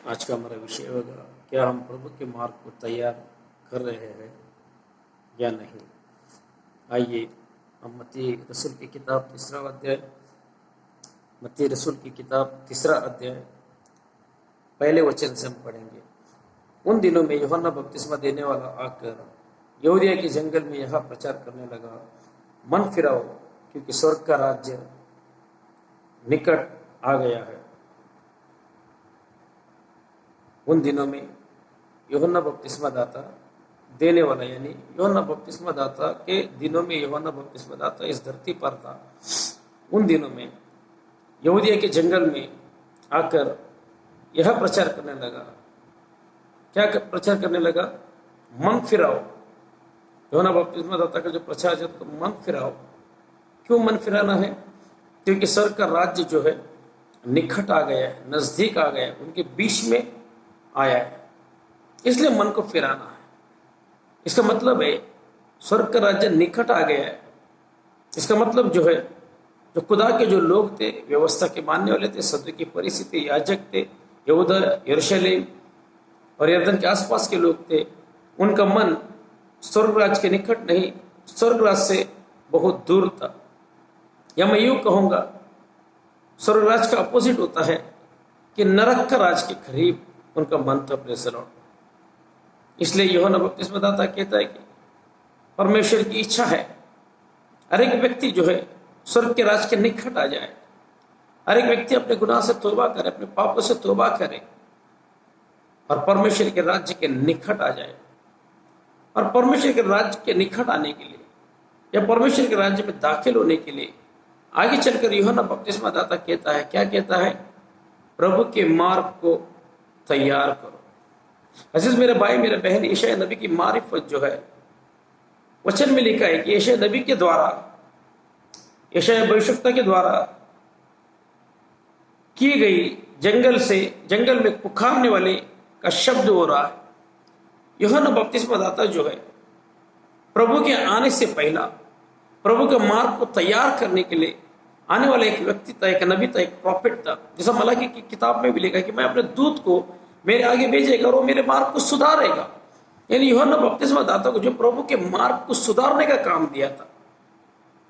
आज का हमारा विषय होगा, क्या हम प्रभु के मार्ग को तैयार कर रहे हैं या नहीं। आइए हम मत्ती रसूल की किताब तीसरा अध्याय पहले वचन से हम पढ़ेंगे। उन दिनों में यूहन्ना बपतिस्मा देने वाला आकर यहूदिया के जंगल में यह प्रचार करने लगा, मन फिराओ क्योंकि स्वर्ग का राज्य निकट आ गया है। उन दिनों में यूहन्ना बपतिस्मा दाता देने वाला, यानी यूहन्ना बपतिस्मा दाता के दिनों में यूहन्ना बपतिस्मा दाता इस धरती पर था। उन दिनों में यहूदिया के जंगल में आकर यह प्रचार करने लगा। क्या प्रचार करने लगा? मन फिराओ। यूहन्ना बपतिस्मा दाता का जो प्रचार है तो मन फिराओ। क्यों मन फिराना है? क्योंकि स्वर्ग का राज्य जो है निकट आ गया है, नजदीक आ गया है, उनके बीच में आया है, इसलिए मन को फिराना है। इसका मतलब है स्वर्ग का राज्य निकट आ गया है। इसका मतलब जो है, जो खुदा के जो लोग थे, व्यवस्था के मानने वाले थे, सदुकी फरीसी थे, याजक थे, यहूदा, यरूशलेम और यरदन के आसपास के लोग थे, उनका मन स्वर्ग राज्य के निकट नहीं, स्वर्ग राज्य से बहुत दूर था। या मैं यूं कहूंगा, स्वर्ग राज्य का अपोजिट होता है कि नरक का राज के करीब उनका मन था। Praise the Lord. इसलिए यूहन्ना बपतिस्मा दाता कहता है कि परमेश्वर की इच्छा है हर एक व्यक्ति जो है स्वर्ग के राज के निकट आ जाए। हर एक व्यक्ति अपने गुनाह से तौबा करे, अपने पापों से तौबा करे और परमेश्वर के राज्य के निकट आ जाए। और परमेश्वर के राज्य के निकट आने के लिए या परमेश्वर के राज्य में दाखिल होने के लिए आगे चलकर यूहन्ना बपतिस्मा दाता कहता है, क्या कहता है? प्रभु के मार्ग को तैयार करो। अजीज मेरे भाई, मेरे बहन, यशायाह नबी की मारिफत जो है वचन में लिखा है कि यशायाह नबी के द्वारा, यशायाह भविष्यवक्ता के द्वारा की गई जंगल में पुकारने वाले का शब्द हो रहा है। यूहन्ना बपतिस्मा दाता जो है प्रभु के आने से पहला प्रभु के मार्ग को तैयार करने के लिए आने वाला एक व्यक्ति था, एक नबी था, एक प्रॉफिट था। जैसा मलाकी की किताब में भी लिखा है कि मैं अपने दूत को मेरे आगे भेजेगा और वो मेरे मार्ग को सुधारेगा। यानी यूहन्ना बपतिस्मा दाता को जो प्रभु के मार्ग को सुधारने का काम दिया था,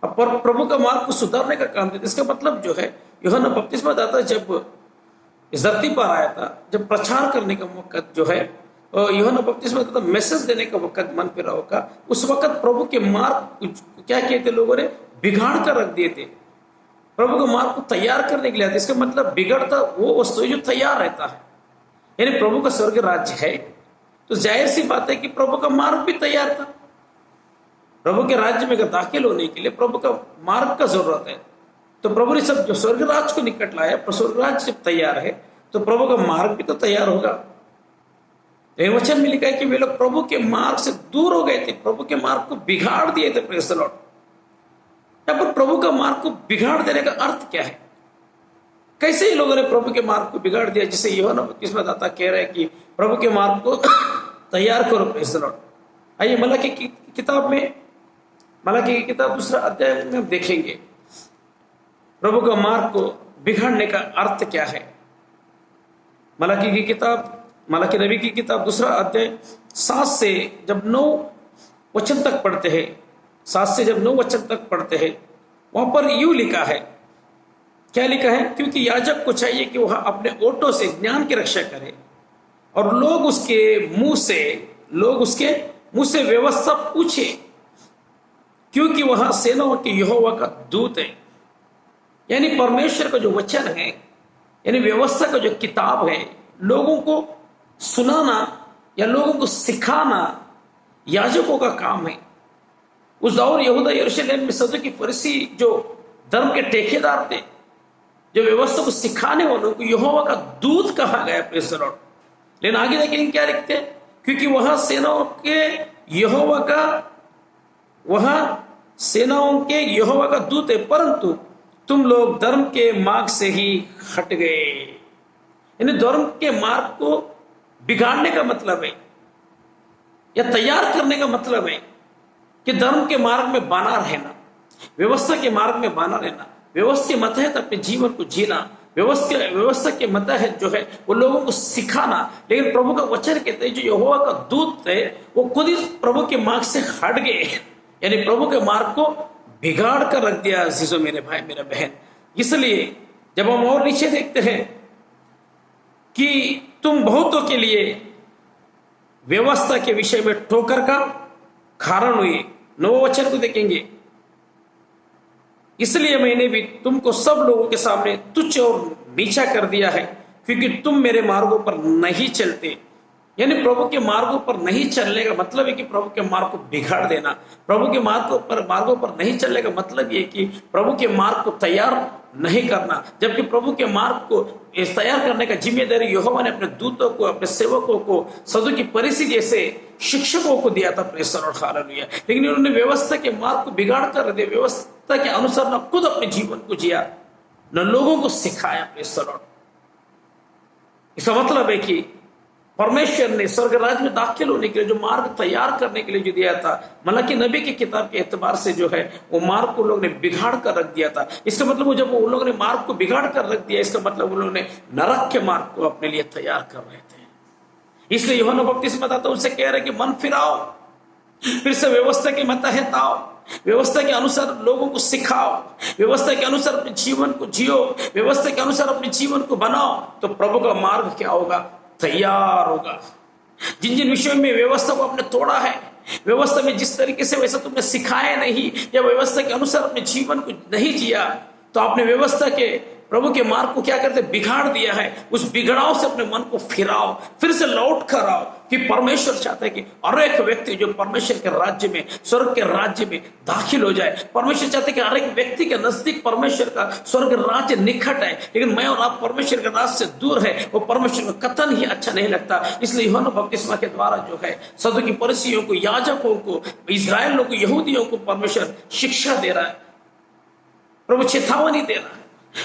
अब प्रभु का मार्ग को सुधारने का काम दिया। इसका मतलब जो है, यूहन्ना बपतिस्मा दाता जब इस धरती पर आया था, जब प्रचार करने का वक्त जो है, यूहन्ना बपतिस्मा दाता मैसेज देने का वक्त मन फिरा होगा, उस वक्त प्रभु के मार्ग क्या कहते लोगों ने बिगाड़ कर रख दिए थे। प्रभु के मार्ग को तैयार करने के लिए आता। इसका मतलब बिगड़ता वो वस्तु जो तैयार रहता है। यानी प्रभु का स्वर्ग राज्य है तो जाहिर सी बात है कि प्रभु का मार्ग भी तैयार था। प्रभु के राज्य में दाखिल होने के लिए प्रभु का मार्ग का जरूरत है। तो प्रभु ने सब जो स्वर्ग राज्य को निकट लाया, स्वर्ग राज्य जब तैयार है तो प्रभु का मार्ग भी तो तैयार होगा। वचन में लिखा है कि वे लोग प्रभु के मार्ग से दूर हो गए थे, प्रभु के मार्ग को बिगाड़ दिए थे। Praise the Lord. यहाँ पर प्रभु का मार्ग को बिगाड़ देने का अर्थ क्या है? कैसे ही लोगों ने प्रभु के मार्ग को बिगाड़ दिया, जिसे यूहन्ना बपतिस्मा दाता कह रहे हैं कि प्रभु के मार्ग को तैयार करो। Praise the Lord. आइए मलाकी की किताब में, मलाकी की किताब दूसरा अध्याय में हम देखेंगे प्रभु का मार्ग को बिगाड़ने का अर्थ क्या है। मलाकी नबी की किताब दूसरा अध्याय 7 से जब 9 वचन तक पढ़ते हैं, 7 से जब 9 वचन तक पढ़ते हैं, वहां पर यूं लिखा है। क्या लिखा है? क्योंकि याजक को चाहिए कि वह अपने ओटों से ज्ञान की रक्षा करे और लोग उसके मुंह से व्यवस्था पूछे, क्योंकि वह सेनाओं के यहोवा का दूत है। यानी परमेश्वर का जो वचन है, यानी व्यवस्था का जो किताब है, लोगों को सुनाना या लोगों को सिखाना याजकों का काम है। उस दौर यहूदा यरूशलेम में सदुकी फरीसी जो धर्म के ठेकेदार थे, जो व्यवस्था को सिखाने वालों को यहोवा का दूत कहा गया। Praise the Lord. लेकिन आगे देखेंगे क्या लिखते हैं? क्योंकि वह सेनाओं के यहोवा का दूत है, परंतु तुम लोग धर्म के मार्ग से ही हट गए। यानी धर्म के मार्ग को बिगाड़ने का मतलब है या तैयार करने का मतलब है कि धर्म के मार्ग में बना रहना, व्यवस्था के मार्ग में बना रहना, व्यवस्था के मतहत अपने जीवन को जीना, व्यवस्था के मतलब जो है वो लोगों को सिखाना। लेकिन प्रभु का वचन कहते हैं जो यहोवा का दूत है वो खुद ही प्रभु के मार्ग से हट गए, यानी प्रभु के मार्ग को बिगाड़ कर रख दिया। अजीजों, मेरे भाई मेरा बहन, इसलिए जब हम और नीचे देखते हैं कि तुम बहुतों के लिए व्यवस्था के विषय में ठोकर का कारण हुए, 9 वचन को देखेंगे, इसलिए मैंने भी तुमको सब लोगों के सामने तुच्छ और नीचा कर दिया है, क्योंकि तुम मेरे मार्गों पर नहीं चलते। यानी प्रभु के मार्गों पर नहीं चलने का मतलब है कि प्रभु के मार्ग को बिगाड़ देना। प्रभु के मार्गों पर नहीं चलने का मतलब ये कि प्रभु के मार्ग को तैयार नहीं करना, जबकि प्रभु के मार्ग को तैयार करने का जिम्मेदारी यहोवा ने अपने दूतों को, अपने सेवकों को, सदू की परिस्थिति जैसे शिक्षकों को दिया था। प्रेस और हालेलुया। लेकिन उन्होंने व्यवस्था के मार्ग को बिगाड़ कर दिया, व्यवस्था के अनुसार न खुद अपने जीवन को जिया न लोगों को सिखाया। प्रेस और इसका मतलब है कि परमेश्वर ने स्वर्ग राज्य में दाखिल होने के लिए जो मार्ग तैयार करने के लिए जो दिया था, मलाकी नबी की किताब के एतबार से जो है वो मार्ग को लोग ने बिगाड़ कर रख दिया था। इसका मतलब वो जब वो लोगों ने मार्ग को बिगाड़ कर रख दिया, इसका मतलब उन्होंने नरक के मार्ग को अपने लिए तैयार कर रहे थे। इसलिए यूहन्ना बपतिस्मा दाता उनसे कह रहे कि मन फिराओ, फिर से व्यवस्था के मतहत आओ, व्यवस्था के अनुसार लोगों को सिखाओ, व्यवस्था के अनुसार अपने जीवन को जियो, व्यवस्था के अनुसार अपने जीवन को बनाओ, तो प्रभु का मार्ग क्या होगा? तैयार होगा। जिन जिन विषयों में व्यवस्था को आपने तोड़ा है, व्यवस्था में जिस तरीके से वैसा तुमने सिखाया नहीं या व्यवस्था के अनुसार अपने जीवन को नहीं जिया, तो आपने व्यवस्था के प्रभु के मार्ग को क्या करते? बिगाड़ दिया है। उस बिगड़ाव से अपने मन को फिराओ, फिर से लौट कर आओ, कि परमेश्वर चाहता है कि हर एक व्यक्ति जो परमेश्वर के राज्य में, स्वर्ग के राज्य में दाखिल हो जाए। परमेश्वर चाहते हैं कि हर एक व्यक्ति के नजदीक परमेश्वर का स्वर्ग राज्य निकट है, लेकिन मैं और आप परमेश्वर के राज्य से दूर है, वो परमेश्वर का कतन ही अच्छा नहीं लगता। इसलिए यूहन्ना बपतिस्मा के द्वारा जो है सदू की फरीसियों को, याजकों को, इस्राएल लोगों को, यहूदियों को परमेश्वर शिक्षा दे रहा है, प्रभु चेतावनी दे रहा है,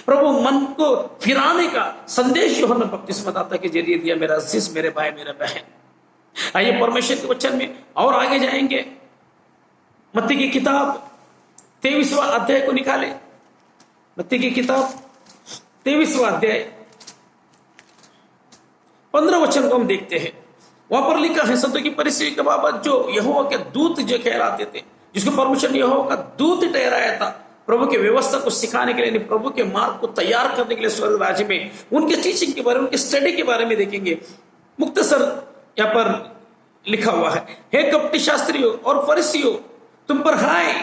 प्रभु मन को फिराने का संदेश यूहन्ना बपतिस्मा दाता के जरिए दिया। मेरा अजीज, मेरे भाई मेरा बहन, आइए परमेश्वर के वचन में और आगे जाएंगे। मत्ती की किताब 23वां अध्याय को निकाले। मत्ती की किताब 23वां अध्याय 15 वचन को हम देखते हैं। वहां पर लिखा है, सदू की परिस्थिति के बाबत जो यहोवा के दूत जो कहलाते थे, जिसको परमेश्वर ने यहोवा का दूत ठहराया था प्रभु के व्यवस्था को सिखाने के लिए, प्रभु के मार्ग को तैयार करने के लिए स्वर्ग राज्य में, उनके टीचिंग के बारे में, उनके स्टडी के बारे में देखेंगे। मुख्तसर यहाँ पर लिखा हुआ है, हे कपटी शास्त्रियों और फरीसियों, तुम पर हाय,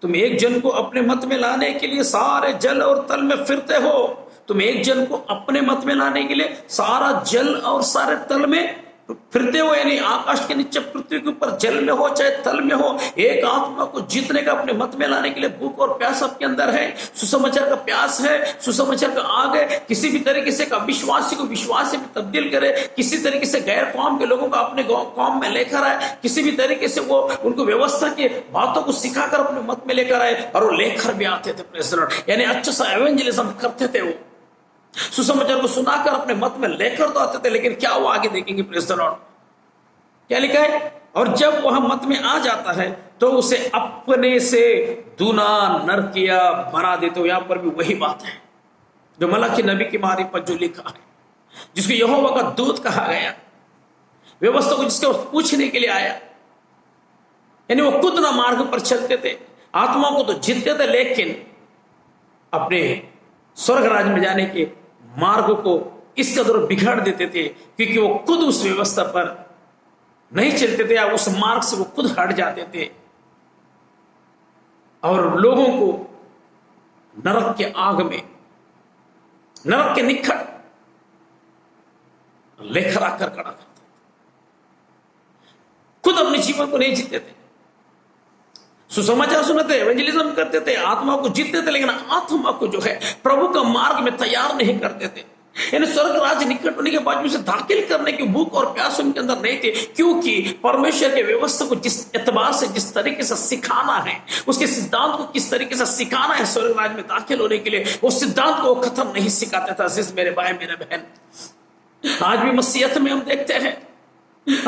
तुम एक जन को अपने मत में लाने के लिए सारे जल और तल में फिरते हो। तुम एक जन को अपने मत में लाने के लिए सारा जल और सारे तल में फिरते हो, यानी आकाश के नीचे, पृथ्वी के ऊपर, जल में हो चाहे तल में हो, एक आत्मा को जीतने का, अपने मत में लाने के लिए भूख और प्यास आपके अंदर है, सुसमाचार का प्यास है, सुसमाचार का आग है। किसी भी तरीके से अविश्वासी को विश्वास में तब्दील करे, किसी तरीके से गैर कौम के लोगों को अपने कौम में लेकर आए, किसी भी तरीके से वो उनको व्यवस्था के बातों को सिखाकर अपने मत में लेकर आए, और वो लेकर भी आते थे। Praise the Lord. यानी अच्छा सा एवेंजलिज्म करते थे, वो सुसमाचार को सुनाकर अपने मत में लेकर तो आते थे, लेकिन क्या वो आगे देखेंगे। Praise the Lord. क्या लिखा है? और जब वह मत में आ जाता है तो उसे अपने से दूना नरकिया बना देते हो। यहां पर भी वही बात है जो मलाकी नबी की मारी पर जो लिखा है, जिसको यहोवा का दूत कहा गया, व्यवस्था को जिसके पूछने के लिए आया, यानी वो खुद ना मार्ग पर चलते थे, आत्मा को तो जीतते थे, लेकिन अपने स्वर्ग राज्य में जाने के मार्ग को इस कदर बिगाड़ देते थे, क्योंकि वो खुद उस व्यवस्था पर नहीं चलते थे, या उस मार्ग से वो खुद हट जाते थे और लोगों को नरक के आग में, नरक के निकट लेकर आकर खड़ा करते थे। खुद अपने जीवन को नहीं जीते थे, सुसमाचार सुनते, एवेंजलिज्म करते थे, आत्मा को जीतते थे, लेकिन आत्मा को जो है प्रभु का मार्ग में तैयार नहीं करते थे। यानी स्वर्ग राज्य निकट होने के बाद उसे दाखिल करने की भूख और प्यास उनके अंदर नहीं थी, क्योंकि परमेश्वर के व्यवस्था को जिस एतबार से, जिस तरीके से सिखाना है, उसके सिद्धांत को किस तरीके से सिखाना है स्वर्ग राज्य में दाखिल होने के लिए, उस सिद्धांत को खत्म नहीं सिखाता था। अजीज मेरे भाई मेरे बहन, आज भी मसीहत में हम देखते हैं,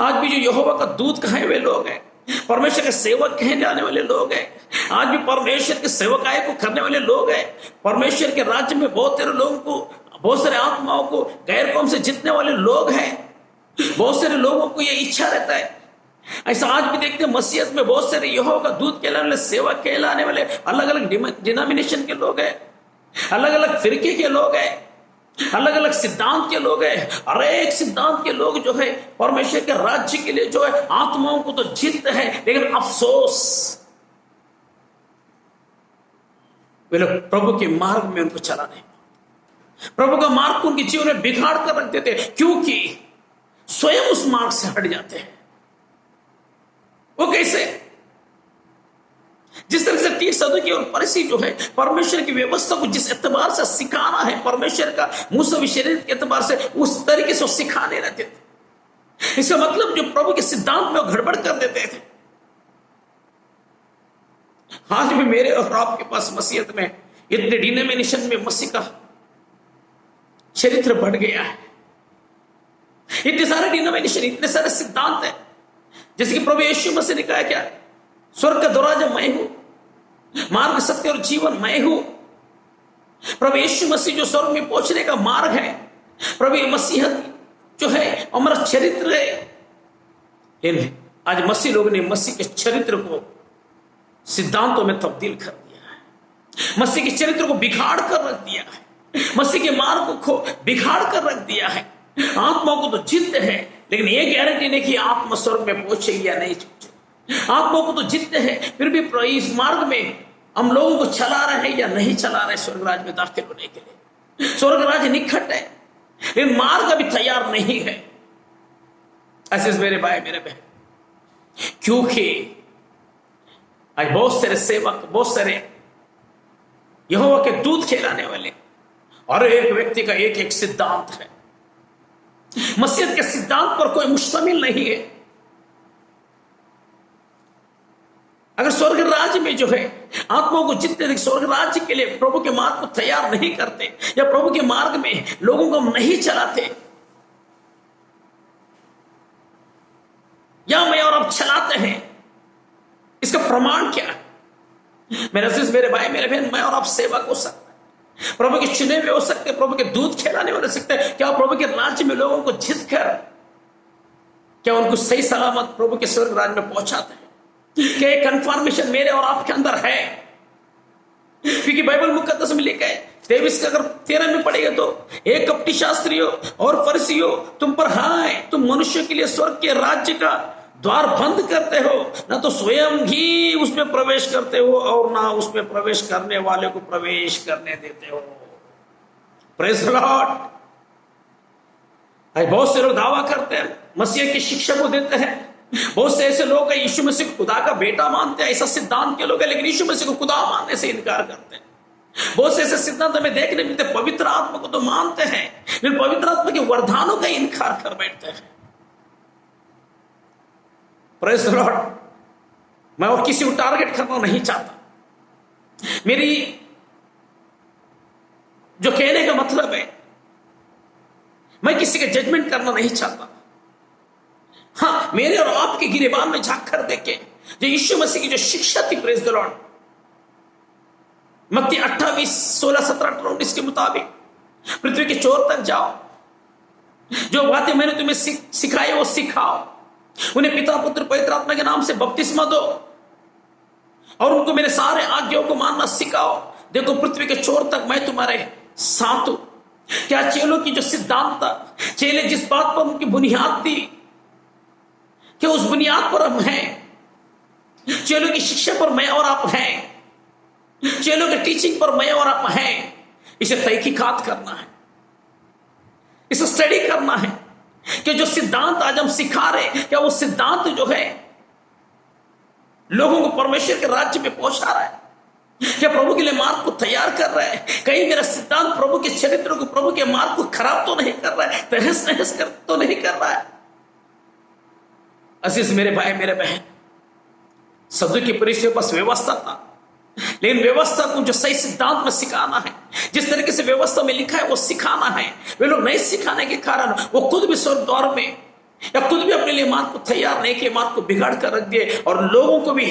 आज भी जो यहोवा का दूत कहे वे लोग हैं, परमेश्वर के सेवक कहे जाने वाले लोग हैं। आज भी परमेश्वर के सेवकाई को करने वाले लोग हैं। परमेश्वर के राज्य में बहुत सारे लोगों को, बहुत सारे आत्माओं को गैर कौम से जीतने वाले लोग हैं। बहुत सारे लोगों को यह इच्छा रहता है। ऐसा आज भी देखते हैं मसीहत में बहुत सारे यहोवा का दूत कहलाने वाले, सेवक कहलाने वाले अलग अलग डिनोमिनेशन के लोग हैं, अलग अलग फिरके के लोग हैं, अलग अलग सिद्धांत के लोग हैं। हर एक सिद्धांत के लोग जो है परमेश्वर के राज्य के लिए जो है आत्माओं को तो जीतते हैं, लेकिन अफसोस वे लोग प्रभु के मार्ग में उनको चला नहीं। प्रभु का मार्ग को उनके जीवन में बिगाड़ कर रख देते, क्योंकि स्वयं उस मार्ग से हट जाते हैं। वो कैसे? जिस तरह से तीर सदुकी और फरीसी जो है परमेश्वर की व्यवस्था को जिस एतबार से सिखाना है, परमेश्वर का मूसा शरीर के एतबार से उस तरीके से सिखाने रहते थे। इसका मतलब जो प्रभु के सिद्धांत में गड़बड़ कर देते थे। आज भी मेरे और आपके पास मसीहत में इतने डिनोमिनेशन में मसीह का चरित्र बढ़ गया है। इतने सारे डिनोमिनेशन, इतने सारे सिद्धांत है। जैसे कि प्रभु यीशु मसीह ने कहा, क्या स्वर्ग का दरवाजा मैं हूं, मार्ग सत्य और जीवन मैं हूं। प्रभु यीशु मसीह जो स्वर्ग में पहुंचने का मार्ग है, प्रभु मसीहत जो है हमारा चरित्र है। आज मसीह लोगों ने मसीह के चरित्र को सिद्धांतों में तब्दील कर दिया है, मसीह के चरित्र को बिगाड़ कर रख दिया है, मसीह के मार्ग को बिगाड़ कर रख दिया है। आत्मा को तो जीतते हैं, लेकिन ये गारंटी नहीं कि आत्मा स्वर्ग में पहुंचेगी या नहीं पहुंचेगी। आत्मा को तो जीतते हैं, फिर भी इस मार्ग में हम लोगों को चला रहे हैं या नहीं चला रहे स्वर्ग राज में दाखिल होने के लिए। स्वर्ग राज निकट है, लेकिन मार्ग अभी तैयार नहीं है। ऐसे मेरे भाई मेरे बहन, क्योंकि आज बहुत सारे सेवक, बहुत सारे यहोवा के दूत कहलाने वाले, और एक व्यक्ति का एक एक सिद्धांत है। मसीहत के सिद्धांत पर कोई मुश्तमिल नहीं है। अगर स्वर्ग राज्य में जो है आत्माओं को जितने स्वर्ग राज्य के लिए प्रभु के मार्ग को तैयार नहीं करते, या प्रभु के मार्ग में लोगों को नहीं चलाते, या मैं और अब चलाते हैं, इसका प्रमाण क्या है? मेरे भाई मेरे बहन, मैं और आप सेवक हो सकते हैं, प्रभु के चुने हुए हो सकते हैं, प्रभु के दूत कहलाने वाले सकते हैं। क्या प्रभु के राज्य में लोगों को जीत कर क्या उनको सही सलामत प्रभु के स्वर्ग राज्य में पहुंचाते हैं? क्या एक कंफर्मेशन मेरे और आपके अंदर है? क्योंकि बाइबल मुकद्दस में लिखा है, 23 का अगर 13 में पढ़ेगा तो, एक कपटी शास्त्रियों और फरीसियों, तुम पर हाय, तुम मनुष्य के लिए स्वर्ग के राज्य का द्वार बंद करते हो, ना तो स्वयं ही उसमें प्रवेश करते हो और ना उसमें प्रवेश करने वाले को प्रवेश करने देते हो। Praise the Lord. बहुत से लोग दावा करते हैं, मसीह की शिक्षा को देते हैं। बहुत से ऐसे लोग हैं यीशु मसीह को खुदा का बेटा मानते हैं, ऐसा सिद्धांत के लोग हैं, लेकिन यीशु मसीह को खुदा मानने से इनकार करते हैं। बहुत से ऐसे सिद्धांत हमें देखने मिलते हैं, पवित्र आत्मा को तो मानते हैं, लेकिन पवित्र आत्मा के वरदानों का इनकार कर बैठते हैं। Praise the Lord. मैं और किसी को टारगेट करना नहीं चाहता। मेरी जो कहने का मतलब है, मैं किसी का जजमेंट करना नहीं चाहता। हाँ, मेरे और आपके गिरेबान में झांक कर देखे जो यीशु मसीह की जो शिक्षा थी, प्रेज़ द लॉर्ड, मत्ती 28, 16, 17, 18, 19 के मुताबिक पृथ्वी के छोर तक जाओ, जो बातें मैंने तुम्हें सिखाई वो सिखाओ, उन्हें पिता पुत्र पवित्र आत्मा के नाम से बपतिस्मा दो, और उनको मेरे सारे आज्ञाओं को मानना सिखाओ। देखो पृथ्वी के छोर तक मैं तुम्हारे साथ हूं। क्या चेलों की जो सिद्धांत था, चेले जिस बात पर उनकी बुनियाद थी, क्या उस बुनियाद पर हम हैं? चेलों की शिक्षा पर मैं और आप हैं, चेलों के टीचिंग पर मैं और आप हैं। इसे तहकीकात करना है, इसे स्टडी करना है कि जो सिद्धांत आज हम सिखा रहे, क्या वो सिद्धांत जो है लोगों को परमेश्वर के राज्य में पहुंचा रहा है? क्या प्रभु के लिए मार्ग को तैयार कर रहा है? कहीं मेरा सिद्धांत प्रभु के चरित्र को, प्रभु के मार्ग को खराब तो नहीं कर रहा है, तहस नहस कर तो नहीं कर रहा है? अजीज मेरे भाई मेरे बहन, सदुकी फरीसियों के पास व्यवस्था था, लेकिन व्यवस्था को जो सही सिद्धांत में सिखाना है, जिस तरीके से व्यवस्था में लिखा है वो सिखाना है, वे लोग नहीं सिखाने के कारण वो खुद भी स्वर्ग द्वार में या खुद भी अपने लिए मार्ग को तैयार नहीं किए, मार्ग को बिगाड़ कर रख दिए और लोगों को भी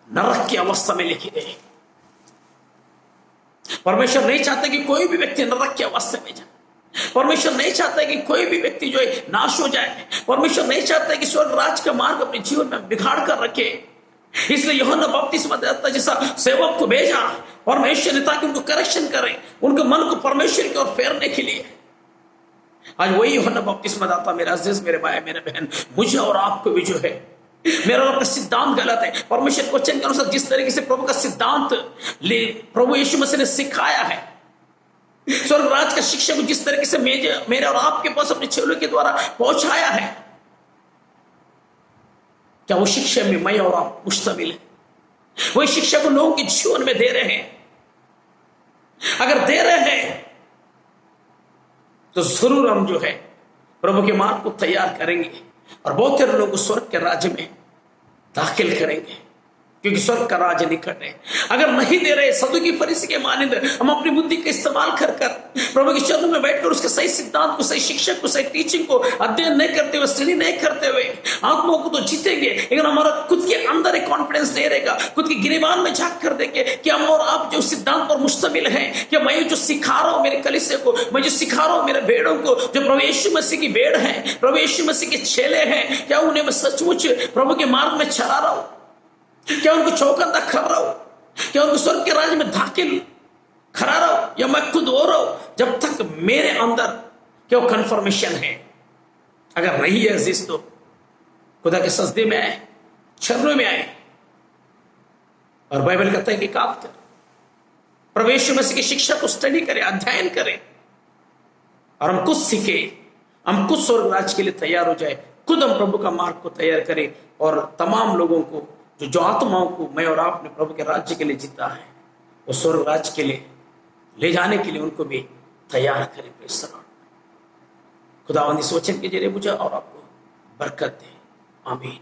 नरक की अवस्था में लिखी गई। परमेश्वर नहीं चाहते कि कोई भी व्यक्ति नरक की अवस्था में जाए। परमेश्वर नहीं चाहता कि कोई भी व्यक्ति जो है नाश हो जाए। परमेश्वर नहीं चाहता कि स्वर्ग राज का मार्ग अपने जीवन में बिगाड़ कर रखे। इसलिए यूहन्ना बपतिस्मा देता जैसा सेवक को भेजा परमेश्वर ने, ताकि उनको करेक्शन करें, उनके मन को परमेश्वर की ओर फेरने के लिए। आज वही यूहन्ना बपतिस्मा दाता मेरे अजीज, मेरे भाई, मेरे बहन, मुझे और आपको भी जो है, मेरा आपका सिद्धांत गलत है। परमेश्वर के वचन के अनुसार जिस तरीके से प्रभु का सिद्धांत प्रभु यीशु मसीह ने सिखाया है, स्वर्ग राज का शिक्षा को जिस तरीके से मेरे और आपके पास अपने चेलों के द्वारा पहुंचाया है, क्या वो शिक्षा में मैं और आप मुश्तमिल है? वही शिक्षा को लोगों के जीवन में दे रहे हैं? अगर दे रहे हैं तो जरूर हम जो है प्रभु के मार्ग को तैयार करेंगे और बहुत सारे लोग स्वर्ग के राज्य में दाखिल करेंगे, क्योंकि स्वर्ग का राज्य निकट है। अगर नहीं दे रहे, सदुकी फरीसी के मानंद हम अपनी बुद्धि का इस्तेमाल कर प्रभु के चरणों में बैठकर उसके सही सिद्धांत को, सही शिक्षक को, सही टीचिंग को अध्ययन नहीं करते हुए, स्टडी नहीं करते हुए आत्माओं को तो जीतेंगे, लेकिन हमारा खुद के अंदर एक कॉन्फिडेंस नहीं रहेगा। खुद के गिरेबान में झांक कर देंगे कि हम और आप जो सिद्धांत पर मुश्तमिल हैं, कि मैं जो सिखा रहा हूं मेरे कलीसिया को, मैं जो सिखा रहा हूं मेरे भेड़ों को, जो प्रभु यीशु मसीह की भेड़ है, प्रभु यीशु मसीह के चेले हैं, क्या उन्हें मैं सचमुच प्रभु के मार्ग में चला रहा हूं? क्या उनको चौकन्ना कर रहा हूं? क्या उनको स्वर्ग के राज्य में दाखिल करा रहा हूं, या मैं खुद हो रहा हूं? जब तक मेरे अंदर क्या कंफर्मेशन है, अगर नहीं है अजीज, तो खुदा के सजदे में आए, चरणों में आए और बाइबल कहता है कि काम कर, प्रभु यीशु मसीह की शिक्षा को स्टडी करें, अध्ययन करें और हम कुछ सीखे, हम कुछ स्वर्ग राज्य के लिए तैयार हो जाए, खुद हम प्रभु का मार्ग को तैयार करें और तमाम लोगों को, जो आत्माओं को मैं और आपने प्रभु के राज्य के लिए जीता है, वो स्वर्ग राज्य के लिए ले जाने के लिए उनको भी तैयार करें। खुदावंद इस वचन के जरिए मुझे और आपको बरकत दे। आमीन।